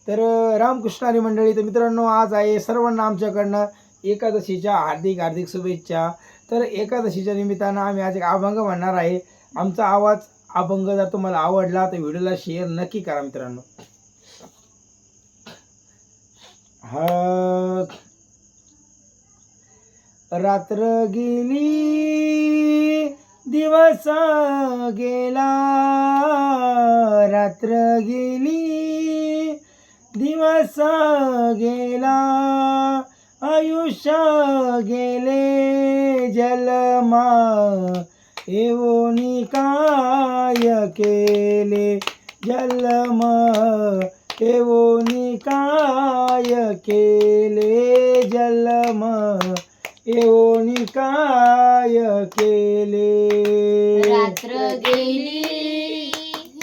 तर रामकृष्ण हरी मंडळी, तर मित्रांनो आज आहे सर्वांना आमच्याकडनं एकादशीच्या हार्दिक हार्दिक शुभेच्छा. तर एकादशीच्या निमित्तानं आम्ही आज एक अभंग म्हणणार आहे. आमचा आवाज अभंग जर तुम्हाला आवडला तर व्हिडिओला शेअर नक्की करा मित्रांनो. हा रात्र गेली दिवस गेला, रात्र गेली दिवस गेला, आयुष्य गेले जलमा, येऊनी काय केले जलमा, येऊनी काय केले जलमा, येऊनी काय केले. रात्र गेली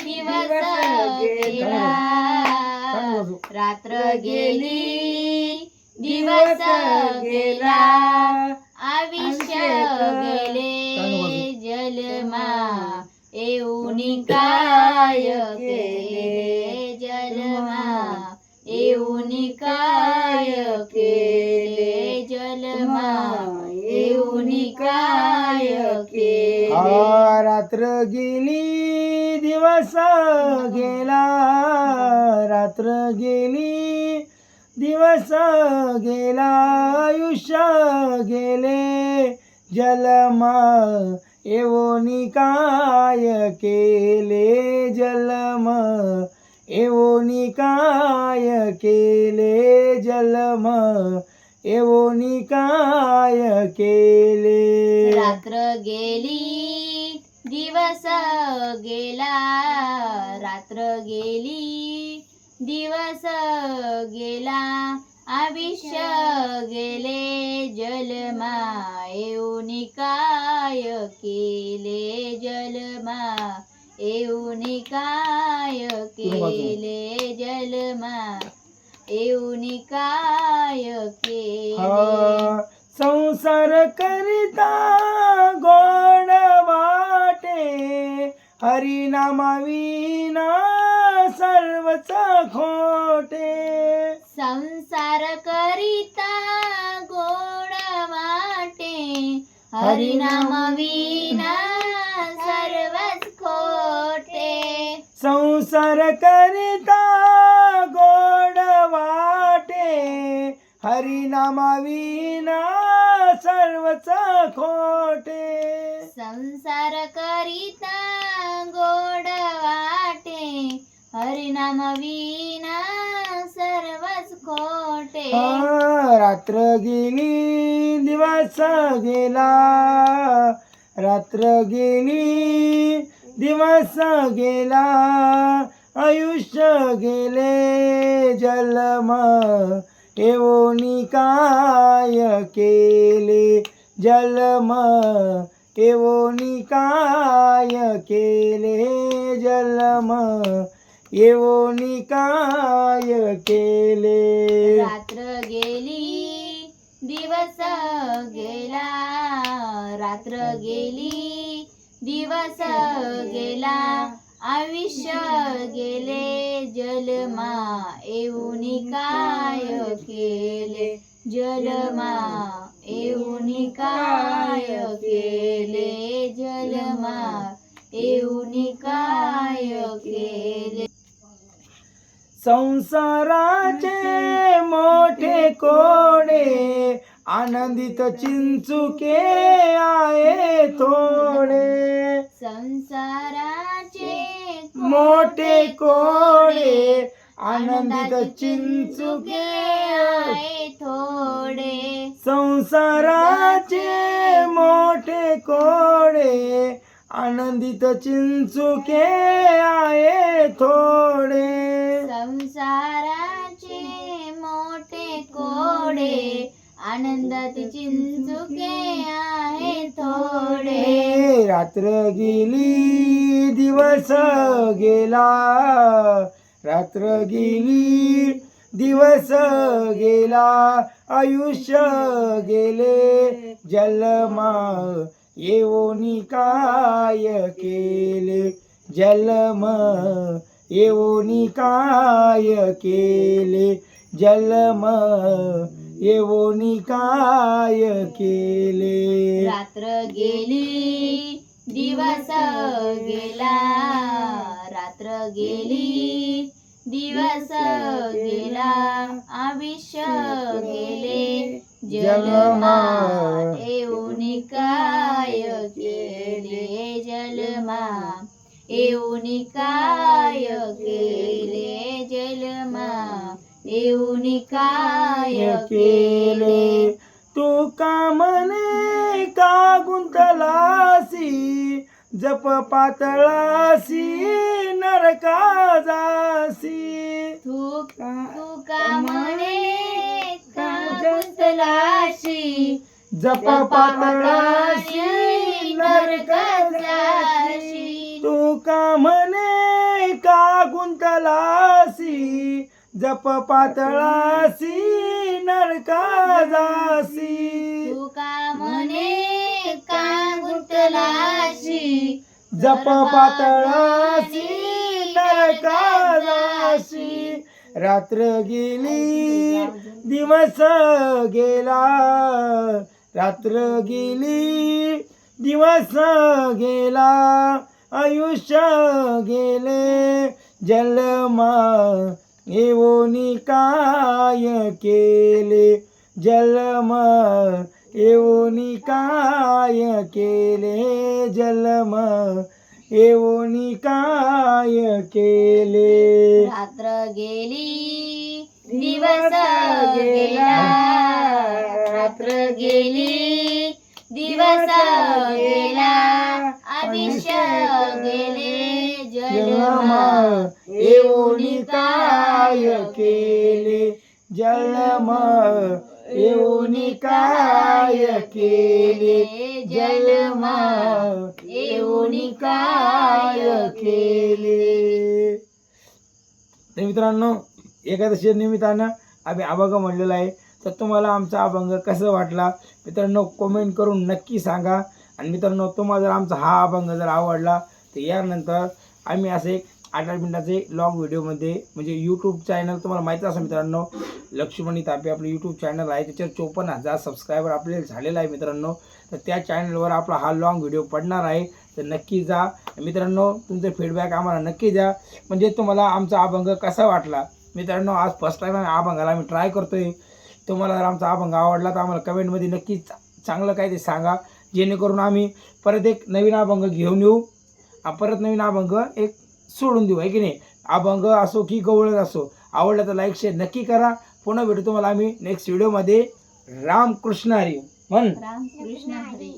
दिवस गेला, रात्र गेली दिवस गेला, आयुष्य गेले जलमा, येऊनी काय केले जलमा, येऊनी काय केले जलमा, येऊनी काय केले. रात्र गेली दिवस गेला, रात्र गेली दिवस गेला, आयुष्य गेले जलमा, येऊनी काय केले जलमा, येऊनी काय केले जलमा, येऊनी काय केले. रात्र गेली दिवस गेला, रात्र गेली दिवस गेला, आयुष्य गेले जलमा, येऊनी काय केले जलमा, येऊनी काय केले जलमा, येऊनी काय केले. संसार करिता गोड वाटे, हरिनामा विना सर्वच खोटे, संसार करिता गोड वाटे, हरिनामा विना सर्वच खोटे, संसार करिता गोड वाटे, हरिनामा विना सर्वच खोटे, संसार करिता गोड वाटे, हरिनाम विना सर्वच खोटे. रात्र गेली दिवस गेला, रात्र गेली दिवस गेला, आयुष्य गेले जलमा, येऊनी काय केले जलमा, येऊनी काय केले जलमा, येऊनी काय केले. रात्र गेली दिवस गेला, रात्र गेली दिवस गेला, आयुष्य गेले जलमा, येऊनी काय केले जलमा, येऊनी काय केले जलमा, येऊनी काय केले. संसाराचे मोठे कोडे, आनंदित चिंचुके आहे थोडे, संसाराचे मोठे कोडे, आनंदित चिंचुके आहे थोडे, संसाराचे मोठे कोडे, आनंदित चिंचुके आहे थोडे, संसाराचे मोठे कोडे, आनंदात चिंचुके आहे थोडे. रात्र गेली दिवस गेला, रात्र गेली दिवस गेला, आयुष्य गेले जलमा, येऊनी काय केले जलमा, येऊनी काय केले जन्म येऊनी काय केले रात्र गेली दिवस गेला रात्र गेली दिवस गेला आयुष्य गेले जन्मा येऊनी काय केले जन्मा येऊनी काय केले जन्मा येऊनी काय केले तू का म्हणे का गुंतलासी जप पातळासी नरका जासी तू का म्हणे का गुंतलाशी जप पातळासी नरका जाशी तू का म्हणे का गुंतलासी जप पातळासी नरका जासी तू का म्हणे का गुंतलाशी जप पातळासी नरका जासी रात्र गेली दिवस गेला रात्र गेली दिवस गेला आयुष्य गेले जन्मा येऊनी काय केले जन्म येऊनी काय केले जन्म येऊनी काय केले रात्र गेली दिवस गेला रात्र गेली दिवस गेला आयुष्य गेले जन्म जन्म येऊनी काय केले जन्म येऊनी काय केले जन्म येऊनी काय केले. तर मित्रांनो एकादशी निमित्तानं आम्ही अभंग म्हणलेला आहे. तर तुम्हाला आमचा अभंग कसं वाटला मित्रांनो कमेंट करून नक्की सांगा. आणि मित्रांनो तुम्हाला जर आमचा हा अभंग जर आवडला तर यानंतर आम्ही असे 8 मिनिटाचे लॉंग व्हिडिओमध्ये म्हणजे यूट्यूब चॅनल तुम्हाला माहिती असेल मित्रांनो लक्ष्मणी तापे आपलं यूट्यूब चॅनल आहे. त्याच्यावर 54,000 सबस्क्रायबर आपले झालेला आहे मित्रांनो. तर त्या चॅनलवर आपला हा लॉंग व्हिडिओ पडणार आहे. तर नक्की जा मित्रांनो. तुमचे फीडबॅक आम्हाला नक्की द्या म्हणजे तुम्हाला आमचा अभंग कसा वाटला. मित्रांनो आज फर्स्ट टाईम अभंगाला आम्ही ट्राय करतो आहे. तुम्हाला जर आमचा अभंग आवडला तर आम्हाला कमेंटमध्ये नक्की चांगलं काय ते सांगा जेणेकरून आम्ही परत एक नवीन अभंग घेऊन येऊ. परत नवीन अभंग एक सोडून देऊ आहे की नाही. अभंग असो की गवळण असो आवडलं तर लाईक शेअर नक्की करा. पुन्हा भेटू तुम्हाला आम्ही नेक्स्ट व्हिडिओमध्ये. रामकृष्ण हरी म्हण. रामकृष्ण हरी.